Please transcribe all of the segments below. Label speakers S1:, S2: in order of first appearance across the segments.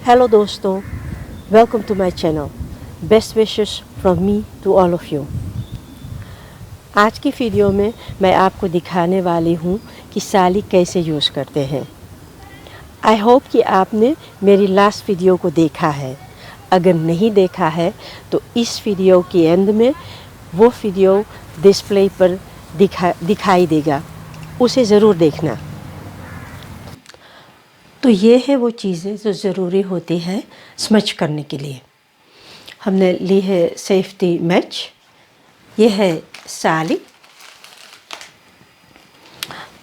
S1: Hello दोस्तों, welcome to my channel. Best wishes from me to all of you. आज की video में मैं आपको दिखाने वाली हूँ कि साली कैसे यूज़ करते हैं। आई होप कि आपने मेरी लास्ट वीडियो को देखा है। अगर नहीं देखा है तो इस वीडियो के एंड में वो वीडियो डिस्प्ले पर दिखाई देगा, उसे ज़रूर देखना। तो ये है वो चीज़ें जो ज़रूरी होती है स्मच करने के लिए। हमने ली है सेफ्टी मैच, ये है साली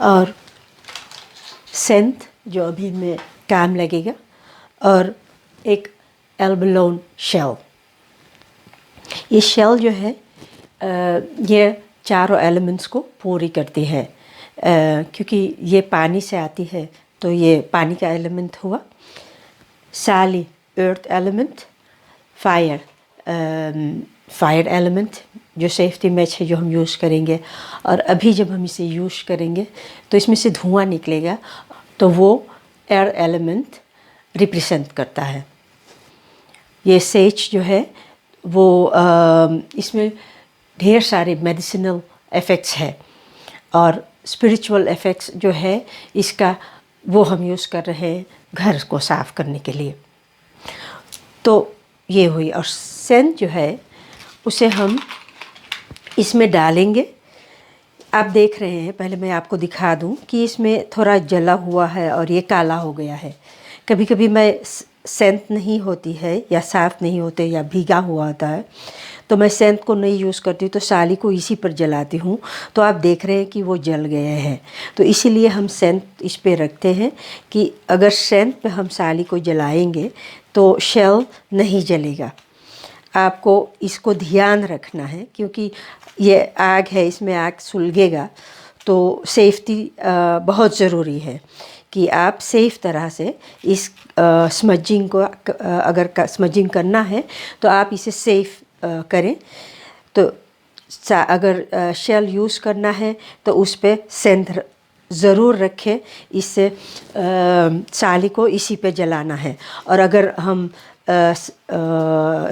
S1: और सेंट जो अभी में काम लगेगा, और एक एल्बलोन शेल। ये शेल जो है ये चारों एलिमेंट्स को पूरी करती है, क्योंकि ये पानी से आती है तो ये पानी का एलिमेंट हुआ। साली अर्थ एलिमेंट, फायर एलिमेंट जो सेफ्टी मैच है जो हम यूज़ करेंगे, और अभी जब हम इसे यूज़ करेंगे तो इसमें से धुआं निकलेगा, तो वो एयर एलिमेंट रिप्रेजेंट करता है। ये सेज जो है वो इसमें ढेर सारे मेडिसिनल इफ़ेक्ट्स है, और स्पिरिचुअल इफ़ेक्ट्स जो है इसका वो हम यूज़ कर रहे हैं घर को साफ़ करने के लिए। तो ये हुई। और सेंट जो है उसे हम इसमें डालेंगे। आप देख रहे हैं, पहले मैं आपको दिखा दूं कि इसमें थोड़ा जला हुआ है और ये काला हो गया है। कभी कभी मैं सेंट नहीं होती है या साफ़ नहीं होते या भीगा हुआ होता है तो मैं सेंट को नहीं यूज़ करती, तो साली को इसी पर जलाती हूँ। तो आप देख रहे हैं कि वो जल गए हैं। तो इसीलिए हम सेंट इस पे रखते हैं कि अगर सेंट पे हम साली को जलाएंगे तो शेल नहीं जलेगा। आपको इसको ध्यान रखना है, क्योंकि ये आग है, इसमें आग सुलगेगा। तो सेफ्टी बहुत ज़रूरी है कि आप सेफ़ तरह से इस स्मजिंग को अगर स्मजिंग करना है तो आप इसे सेफ़ करें। तो अगर शेल यूज़ करना है तो उस पर सेंध ज़रूर रखें। इससे साली को इसी पे जलाना है। और अगर हम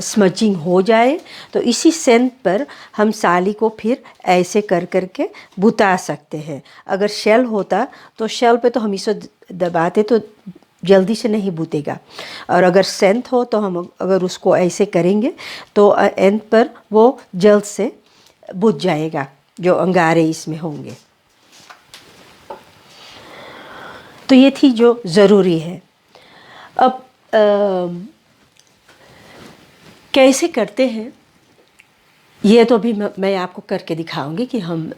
S1: स्मजिंग हो जाए तो इसी सेंट पर हम साली को फिर ऐसे कर के बुता सकते हैं। अगर शेल होता तो शेल पे तो हम इसे दबाते तो जल्दी से नहीं बुतेगा, और अगर सेंट हो तो हम अगर उसको ऐसे करेंगे तो एंड पर वो जल्द से बुझ जाएगा, जो अंगारे इसमें होंगे। तो ये थी जो ज़रूरी है। अब कैसे करते हैं ये तो अभी मैं आपको करके दिखाऊंगी कि हम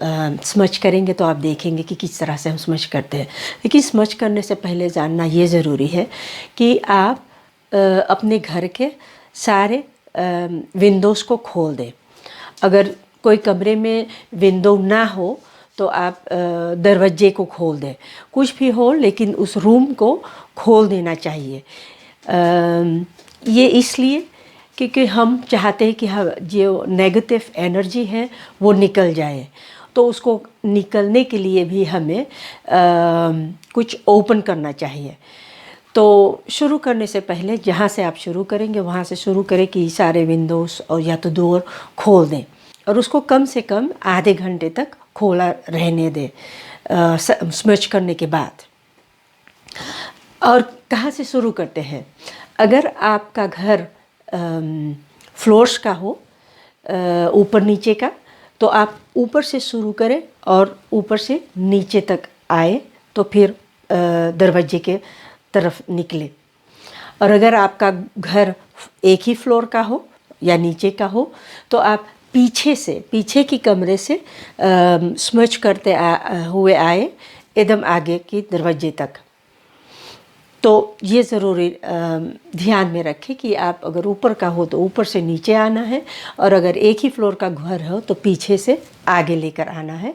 S1: स्मच करेंगे तो आप देखेंगे कि किस तरह से हम स्मच करते हैं। लेकिन स्मच करने से पहले जानना ये ज़रूरी है कि आप अपने घर के सारे विंडोज़ को खोल दें। अगर कोई कमरे में विंडो ना हो तो आप दरवाजे को खोल दें। कुछ भी हो लेकिन उस रूम को खोल देना चाहिए। ये इसलिए क्योंकि हम चाहते हैं कि जो नेगेटिव एनर्जी है वो निकल जाए। तो उसको निकलने के लिए भी हमें कुछ ओपन करना चाहिए। तो शुरू करने से पहले जहाँ से आप शुरू करेंगे वहाँ से शुरू करें कि सारे विंडोज़ और या तो डोर खोल दें, और उसको कम से कम आधे घंटे तक खोला रहने दें स्मच करने के बाद। और कहाँ से शुरू करते हैं? अगर आपका घर फ्लोर्स का हो, ऊपर नीचे का, तो आप ऊपर से शुरू करें और ऊपर से नीचे तक आए तो फिर दरवाजे के तरफ निकले। और अगर आपका घर एक ही फ्लोर का हो या नीचे का हो तो आप पीछे की कमरे से स्मच करते हुए आए एकदम आगे की दरवाजे तक। तो ये ज़रूरी ध्यान में रखें कि आप अगर ऊपर का हो तो ऊपर से नीचे आना है, और अगर एक ही फ्लोर का घर हो तो पीछे से आगे लेकर आना है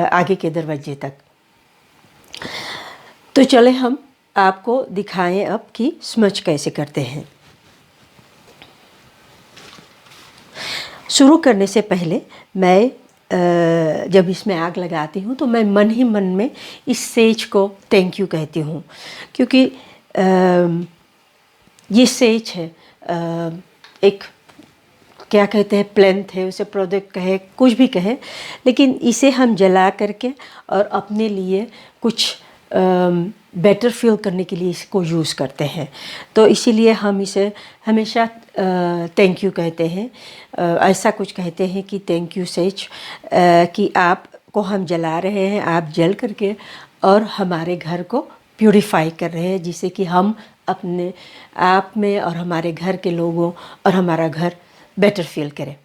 S1: आगे के दरवाजे तक। तो चले हम आपको दिखाएं अब कि स्मच कैसे करते हैं। शुरू करने से पहले मैं जब इसमें आग लगाती हूँ तो मैं मन ही मन में इस सेज को थैंक यू कहती हूँ, क्योंकि ये सेज है, एक क्या कहते हैं, प्लेंथ है, उसे प्रोडक्ट कहे, कुछ भी कहे, लेकिन इसे हम जला करके और अपने लिए कुछ बेटर फील करने के लिए इसको यूज़ करते हैं। तो इसीलिए हम इसे हमेशा थैंक यू कहते हैं। ऐसा कुछ कहते हैं कि थैंक यू सेज, कि आपको हम जला रहे हैं, आप जल करके और हमारे घर को प्यूरिफाई कर रहे हैं, जिससे कि हम अपने आप में और हमारे घर के लोगों और हमारा घर बेटर फील करें।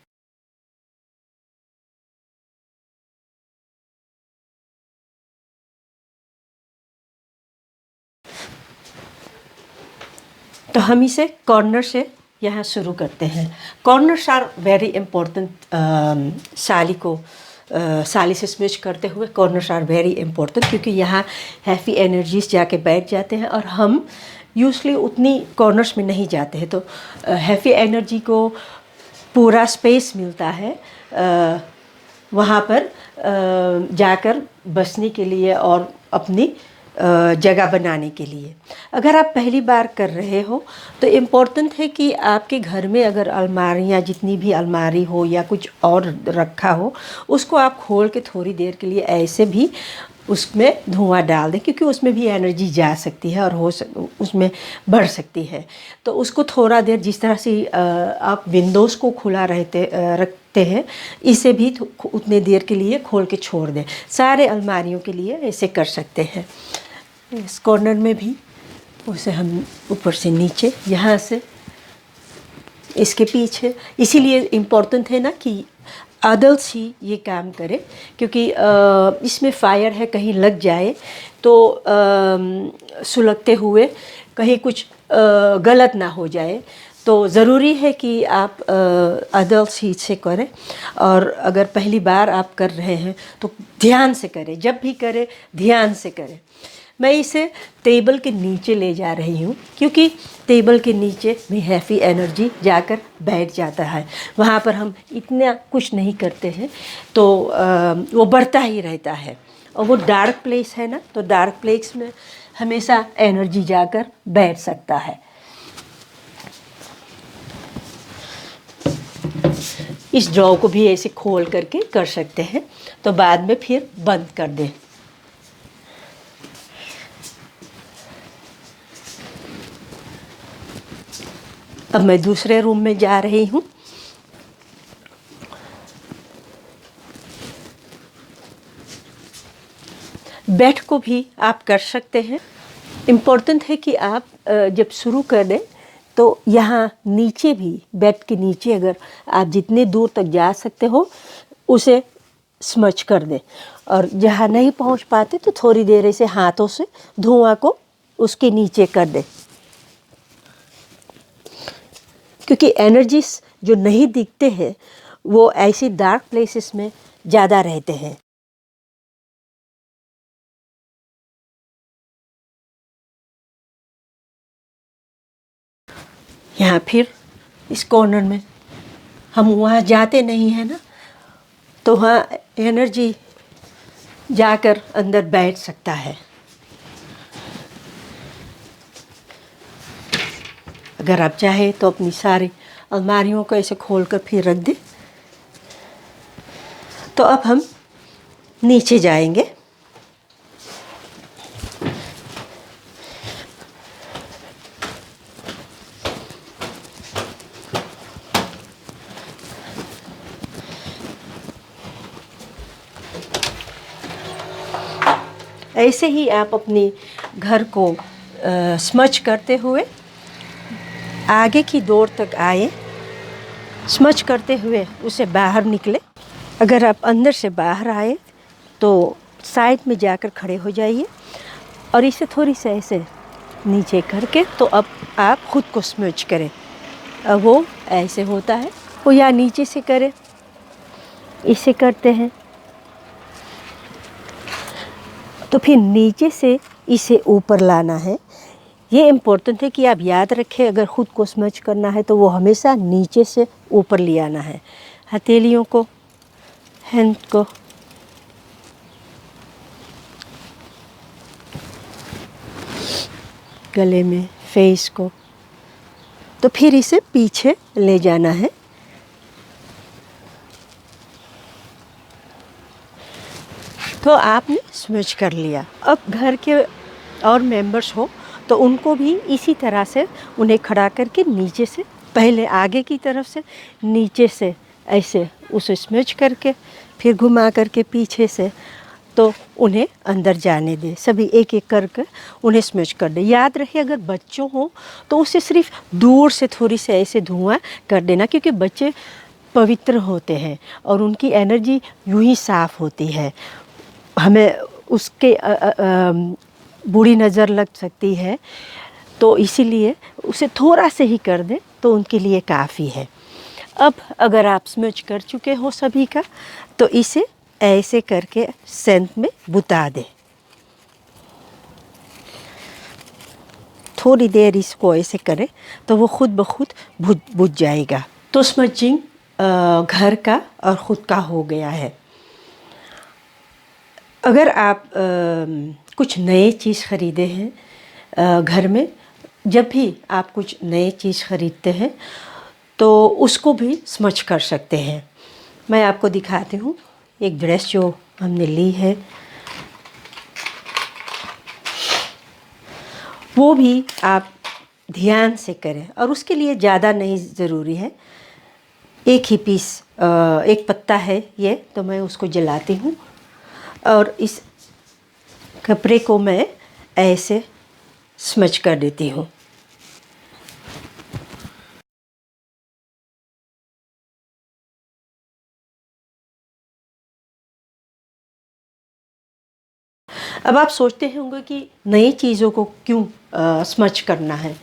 S1: तो हम इसे कॉर्नर से यहाँ शुरू करते हैं। Corners are very important. साली से स्विच करते हुए कॉर्नर्स आर वेरी इम्पोर्टेंट, क्योंकि यहाँ हैवी एनर्जीज जाके बैठ जाते हैं और हम यूजली उतनी कॉर्नर्स में नहीं जाते हैं, तो हैवी एनर्जी को पूरा स्पेस मिलता है वहाँ पर जाकर बसने के लिए और अपनी जगह बनाने के लिए। अगर आप पहली बार कर रहे हो तो इम्पोर्टेंट है कि आपके घर में अगर अलमारियाँ, जितनी भी अलमारी हो या कुछ और रखा हो, उसको आप खोल के थोड़ी देर के लिए ऐसे भी उसमें धुआं डाल दें, क्योंकि उसमें भी एनर्जी जा सकती है और उसमें बढ़ सकती है। तो उसको थोड़ा देर, जिस तरह से आप विंडोज़ को खुला रखते हैं, इसे भी उतने देर के लिए खोल के छोड़ दें। सारे अलमारियों के लिए ऐसे कर सकते हैं। इस कॉर्नर में भी उसे हम ऊपर से नीचे, यहाँ से इसके पीछे, इसीलिए इम्पोर्टेंट है ना कि अडल्ट्स ही ये काम करें, क्योंकि इसमें फायर है, कहीं लग जाए तो सुलगते हुए कहीं कुछ गलत ना हो जाए। तो ज़रूरी है कि आप अडल्ट्स ही से करें, और अगर पहली बार आप कर रहे हैं तो ध्यान से करें, जब भी करें ध्यान से करें। मैं इसे टेबल के नीचे ले जा रही हूँ, क्योंकि टेबल के नीचे में हैवी एनर्जी जाकर बैठ जाता है। वहाँ पर हम इतना कुछ नहीं करते हैं, तो वो बढ़ता ही रहता है, और वो डार्क प्लेस है ना, तो डार्क प्लेस में हमेशा एनर्जी जाकर बैठ सकता है। इस ड्रॉ को भी ऐसे खोल करके कर सकते हैं, तो बाद में फिर बंद कर दें। अब मैं दूसरे रूम में जा रही हूँ। बेड को भी आप कर सकते हैं। इम्पोर्टेंट है कि आप जब शुरू कर दें तो यहाँ नीचे भी, बेड के नीचे अगर आप जितने दूर तक जा सकते हो उसे स्मच कर दें, और जहाँ नहीं पहुँच पाते तो थोड़ी देर ऐसे हाथों से धुआं को उसके नीचे कर दें, क्योंकि एनर्जीज जो नहीं दिखते हैं वो ऐसी डार्क प्लेसेस में ज़्यादा रहते हैं। यहाँ फिर इस कॉर्नर में हम वहाँ जाते नहीं हैं ना, तो वहाँ एनर्जी जाकर अंदर बैठ सकता है। अगर आप चाहें तो अपनी सारी अलमारियों को ऐसे खोल कर फिर रख दें। तो अब हम नीचे जाएंगे। ऐसे ही आप अपने घर को स्मच करते हुए आगे की डोर तक आए, स्मच करते हुए उसे बाहर निकले। अगर आप अंदर से बाहर आए तो साइड में जाकर खड़े हो जाइए और इसे थोड़ी सी ऐसे नीचे करके, तो अब आप खुद को स्मच करें। अब वो ऐसे होता है, वो या नीचे से करें, इसे करते हैं तो फिर नीचे से इसे ऊपर लाना है। ये इम्पोर्टेंट है कि आप याद रखें, अगर ख़ुद को स्मच करना है तो वो हमेशा नीचे से ऊपर ले आना है। हथेलियों को, हैंड को, गले में, फेस को, तो फिर इसे पीछे ले जाना है। तो आपने स्मज कर लिया। अब घर के और मेंबर्स हो तो उनको भी इसी तरह से उन्हें खड़ा करके नीचे से, पहले आगे की तरफ से, नीचे से ऐसे उसे स्मज करके फिर घुमा करके पीछे से, तो उन्हें अंदर जाने दे। सभी एक एक करके उन्हें स्मज कर दे। याद रहे अगर बच्चों हो तो उसे सिर्फ दूर से थोड़ी से ऐसे धुआं कर देना, क्योंकि बच्चे पवित्र होते हैं और उनकी एनर्जी यूं ही साफ़ होती है। हमें उसके बुरी नज़र लग सकती है, तो इसीलिए उसे थोड़ा से ही कर दें तो उनके लिए काफ़ी है। अब अगर आप स्मज कर चुके हो सभी का, तो इसे ऐसे करके सेंट में बुता दें। थोड़ी देर इसको ऐसे करें तो वो खुद ब खुद बुझ जाएगा। तो स्मजिंग घर का और ख़ुद का हो गया है। अगर आप कुछ नए चीज़ ख़रीदे हैं घर में, जब भी आप कुछ नए चीज़ ख़रीदते हैं तो उसको भी स्मज कर सकते हैं। मैं आपको दिखाती हूँ एक ड्रेस जो हमने ली है, वो भी आप ध्यान से करें और उसके लिए ज़्यादा नहीं ज़रूरी है। एक ही पीस, एक पत्ता है ये, तो मैं उसको जलाती हूँ और इस कपड़े को मैं ऐसे स्मज कर देती हूँ। अब आप सोचते होंगे कि नई चीज़ों को क्यों स्मज करना है।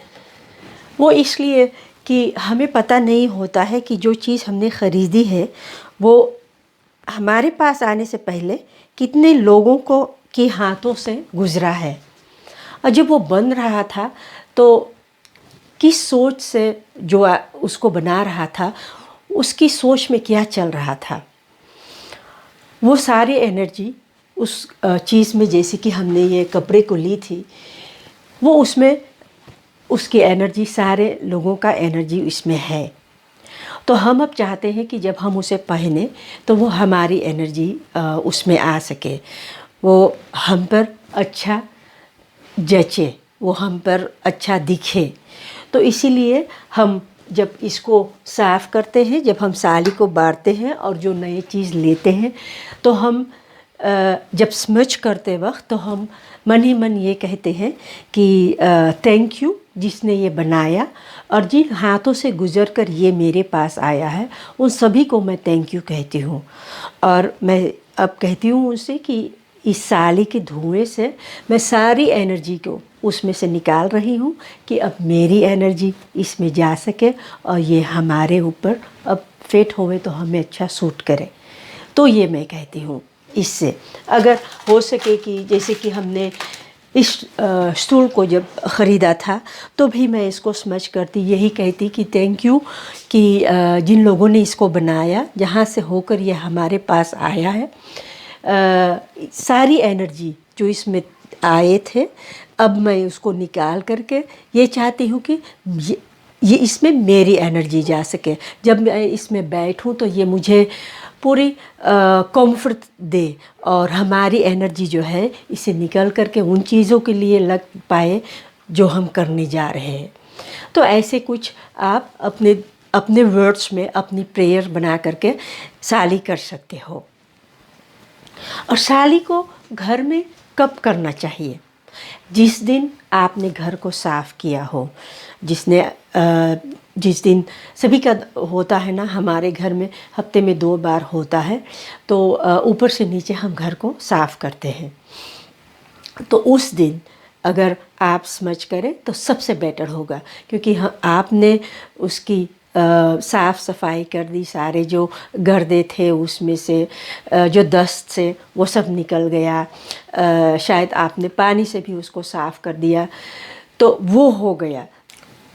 S1: वो इसलिए कि हमें पता नहीं होता है कि जो चीज़ हमने ख़रीदी है वो हमारे पास आने से पहले कितने लोगों को के हाथों से गुज़रा है, और जब वो बन रहा था तो किस सोच से जो उसको बना रहा था, उसकी सोच में क्या चल रहा था। वो सारी एनर्जी उस चीज़ में, जैसे कि हमने ये कपड़े को ली थी, वो उसमें उसकी एनर्जी, सारे लोगों का एनर्जी इसमें है। तो हम अब चाहते हैं कि जब हम उसे पहने तो वो हमारी एनर्जी उसमें आ सके, वो हम पर अच्छा जचे, वो हम पर अच्छा दिखे। तो इसीलिए हम जब इसको साफ़ करते हैं, जब हम साड़ी को बारते हैं और जो नई चीज़ लेते हैं, तो हम जब स्मज करते वक्त तो हम मन ही मन ये कहते हैं कि थैंक यू जिसने ये बनाया, और जिन हाथों से गुज़र कर ये मेरे पास आया है उन सभी को मैं थैंक यू कहती हूँ। और मैं अब कहती हूँ उनसे कि इस साड़ी के धुएं से मैं सारी एनर्जी को उसमें से निकाल रही हूँ कि अब मेरी एनर्जी इसमें जा सके और ये हमारे ऊपर अब फिट होवे तो हमें अच्छा सूट करे। तो ये मैं कहती हूँ। इससे अगर हो सके कि जैसे कि हमने इस स्टूल को जब ख़रीदा था तो भी मैं इसको स्मज करती, यही कहती कि थैंक यू कि जिन लोगों ने इसको बनाया, जहाँ से होकर ये हमारे पास आया है, सारी एनर्जी जो इसमें आए थे, अब मैं उसको निकाल करके ये चाहती हूँ कि ये इसमें मेरी एनर्जी जा सके। जब मैं इसमें बैठूं तो ये मुझे पूरी कंफर्ट दे और हमारी एनर्जी जो है इसे निकल करके उन चीज़ों के लिए लग पाए जो हम करने जा रहे हैं। तो ऐसे कुछ आप अपने अपने वर्ड्स में अपनी प्रेयर बना करके साली कर सकते हो। और साली को घर में कब करना चाहिए? जिस दिन आपने घर को साफ़ किया हो, जिस दिन सभी का होता है ना, हमारे घर में हफ्ते में 2 बार होता है, तो ऊपर से नीचे हम घर को साफ़ करते हैं। तो उस दिन अगर आप स्मज करें तो सबसे बेटर होगा, क्योंकि आपने उसकी साफ़ सफाई कर दी, सारे जो गर्दे थे उसमें से जो डस्ट से वो सब निकल गया, शायद आपने पानी से भी उसको साफ़ कर दिया, तो वो हो गया।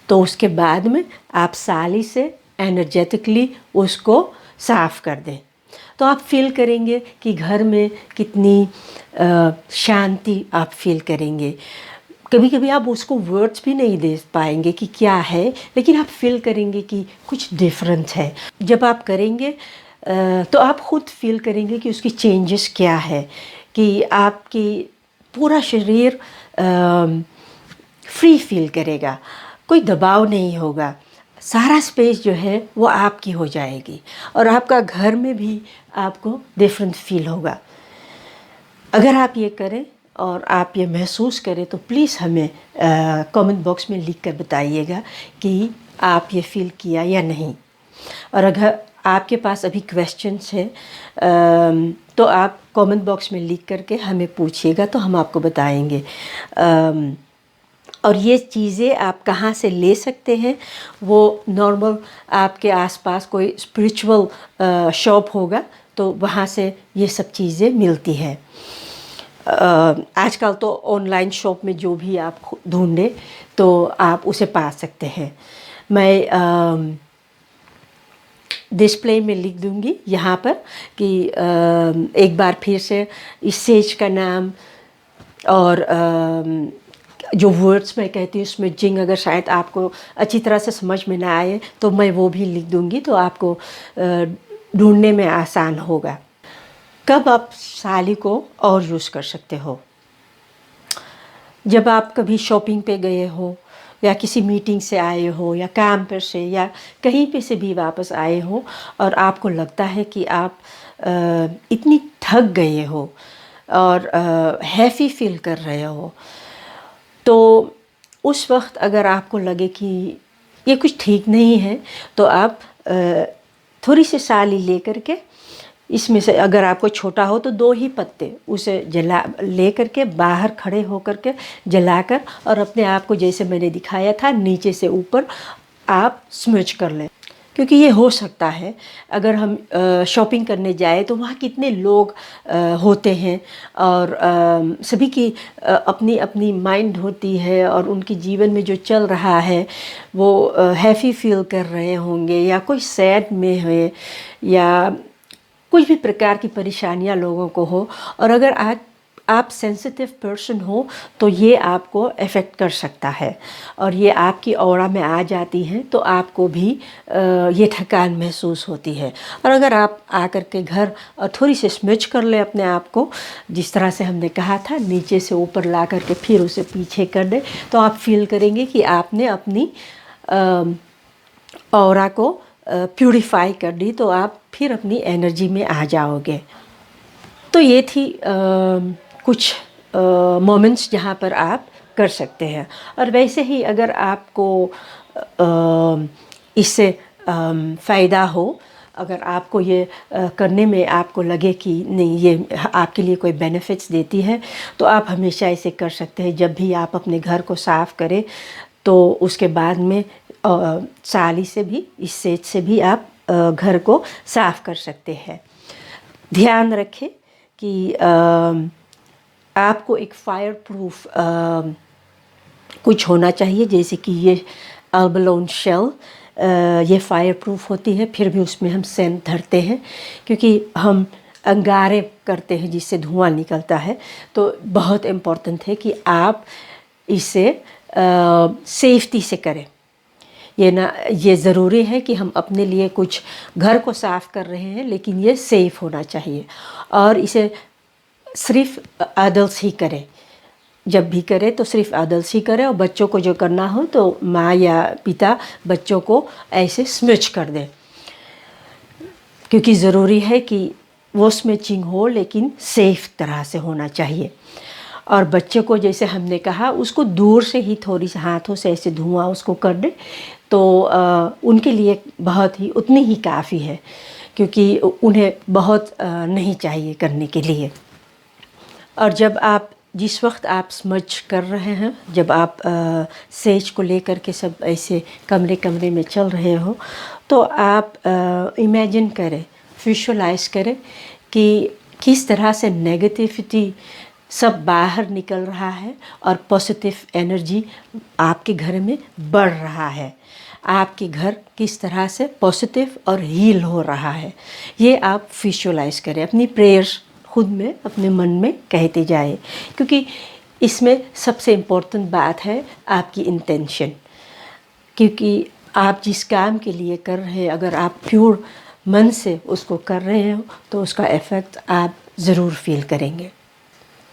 S1: तो उसके बाद में आप साली से एनर्जेटिकली उसको साफ़ कर दें, तो आप फील करेंगे कि घर में कितनी शांति आप फील करेंगे। कभी कभी आप उसको वर्ड्स भी नहीं दे पाएंगे कि क्या है, लेकिन आप फील करेंगे कि कुछ डिफरेंट है। जब आप करेंगे तो आप खुद फील करेंगे कि उसकी चेंजेस क्या है, कि आपकी पूरा शरीर फ्री फील करेगा, कोई दबाव नहीं होगा, सारा स्पेस जो है वो आपकी हो जाएगी और आपका घर में भी आपको डिफरेंट फील होगा। अगर आप ये करें और आप ये महसूस करें तो प्लीज़ हमें कमेंट बॉक्स में लिख कर बताइएगा कि आप ये फ़ील किया या नहीं। और अगर आपके पास अभी क्वेश्चंस हैं तो आप कमेंट बॉक्स में लिख करके हमें पूछिएगा, तो हम आपको बताएंगे। और ये चीज़ें आप कहाँ से ले सकते हैं, वो नॉर्मल आपके आसपास कोई स्पिरिचुअल शॉप होगा तो वहाँ से ये सब चीज़ें मिलती हैं। आजकल तो ऑनलाइन शॉप में जो भी आप ढूंढें तो आप उसे पा सकते हैं। मैं डिस्प्ले में लिख दूंगी यहाँ पर कि एक बार फिर से इस सेज का नाम और जो वर्ड्स मैं कहती हूँ उसमें जिंग अगर शायद आपको अच्छी तरह से समझ में ना आए तो मैं वो भी लिख दूंगी, तो आपको ढूंढने में आसान होगा। कब आप साली को और यूज़ कर सकते हो? जब आप कभी शॉपिंग पे गए हो या किसी मीटिंग से आए हो या काम पर से या कहीं पे से भी वापस आए हो और आपको लगता है कि आप इतनी थक गए हो और हैफ़ी फील कर रहे हो, तो उस वक्त अगर आपको लगे कि ये कुछ ठीक नहीं है तो आप थोड़ी सी साली ले करके इसमें से, अगर आपको छोटा हो तो 2 ही पत्ते उसे जला ले करके बाहर खड़े हो करके जलाकर और अपने आप को जैसे मैंने दिखाया था नीचे से ऊपर आप स्मच कर लें। क्योंकि ये हो सकता है अगर हम शॉपिंग करने जाए तो वहाँ कितने लोग होते हैं और सभी की अपनी अपनी माइंड होती है और उनके जीवन में जो चल रहा है वो हैफ़ी फील कर रहे होंगे या कोई सैड में है या कुछ भी प्रकार की परेशानियां लोगों को हो, और अगर आप सेंसिटिव पर्सन हो तो ये आपको अफेक्ट कर सकता है और ये आपकी ऑरा में आ जाती है तो आपको भी ये थकान महसूस होती है। और अगर आप आकर के घर और थोड़ी सी स्मिच कर ले अपने आप को, जिस तरह से हमने कहा था नीचे से ऊपर ला करके फिर उसे पीछे कर दे, तो आप फील करेंगे कि आपने अपनी ऑरा को प्यूरिफाई कर दी, तो आप फिर अपनी एनर्जी में आ जाओगे। तो ये थी कुछ मोमेंट्स जहाँ पर आप कर सकते हैं। और वैसे ही अगर आपको इससे फ़ायदा हो, अगर आपको ये करने में आपको लगे कि नहीं ये आपके लिए कोई बेनिफिट्स देती है, तो आप हमेशा इसे कर सकते हैं। जब भी आप अपने घर को साफ़ करें तो उसके बाद में साली से भी, इस सेज से भी आप घर को साफ़ कर सकते हैं। ध्यान रखें कि आपको एक फायर प्रूफ कुछ होना चाहिए, जैसे कि ये अल्बलोन शेल, ये फायर प्रूफ होती है, फिर भी उसमें हम सेंट धरते हैं क्योंकि हम अंगारे करते हैं जिससे धुआं निकलता है। तो बहुत इम्पोर्टेंट है कि आप इसे सेफ्टी से करें। ये ज़रूरी है कि हम अपने लिए कुछ घर को साफ़ कर रहे हैं लेकिन ये सेफ़ होना चाहिए, और इसे सिर्फ अडल्ट्स ही करें। जब भी करें तो सिर्फ अडल्ट्स ही करें, और बच्चों को जो करना हो तो माँ या पिता बच्चों को ऐसे स्मिच कर दें, क्योंकि ज़रूरी है कि वो स्मिचिंग हो लेकिन सेफ़ तरह से होना चाहिए। और बच्चे को जैसे हमने कहा उसको दूर से ही थोड़ी सी हाथों से ऐसे धुआं उसको कर दे तो उनके लिए बहुत ही उतनी ही काफ़ी है, क्योंकि उन्हें बहुत नहीं चाहिए करने के लिए। और जब आप जिस वक्त आप स्मच कर रहे हैं, जब आप सेज को लेकर के सब ऐसे कमरे कमरे में चल रहे हो, तो आप इमेजिन करें, विजुअलाइज करें कि किस तरह से नेगेटिविटी सब बाहर निकल रहा है और पॉजिटिव एनर्जी आपके घर में बढ़ रहा है। आपके घर किस तरह से पॉजिटिव और हील हो रहा है, ये आप विजुअलाइज करें। अपनी प्रेयर्स खुद में अपने मन में कहते जाए, क्योंकि इसमें सबसे इम्पोर्टेंट बात है आपकी इंटेंशन, क्योंकि आप जिस काम के लिए कर रहे हैं अगर आप प्योर मन से उसको कर रहे हो तो उसका इफ़ेक्ट आप ज़रूर फील करेंगे।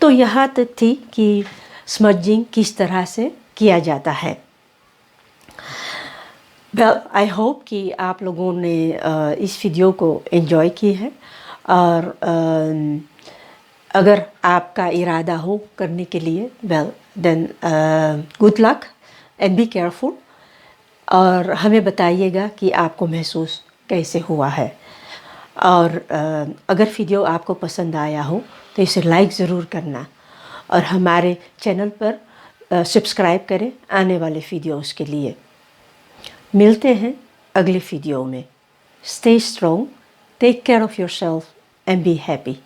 S1: तो यहाँ तक थी कि स्मजिंग किस तरह से किया जाता है। वेल, आई होप कि आप लोगों ने इस वीडियो को एंजॉय की है, और अगर आपका इरादा हो करने के लिए, well then good luck and be careful, और हमें बताइएगा कि आपको महसूस कैसे हुआ है। और अगर वीडियो आपको पसंद आया हो तो इसे लाइक ज़रूर करना, और हमारे चैनल पर सब्सक्राइब करें आने वाले वीडियोस के लिए। मिलते हैं अगले वीडियो में। Stay strong, take care of yourself and be happy.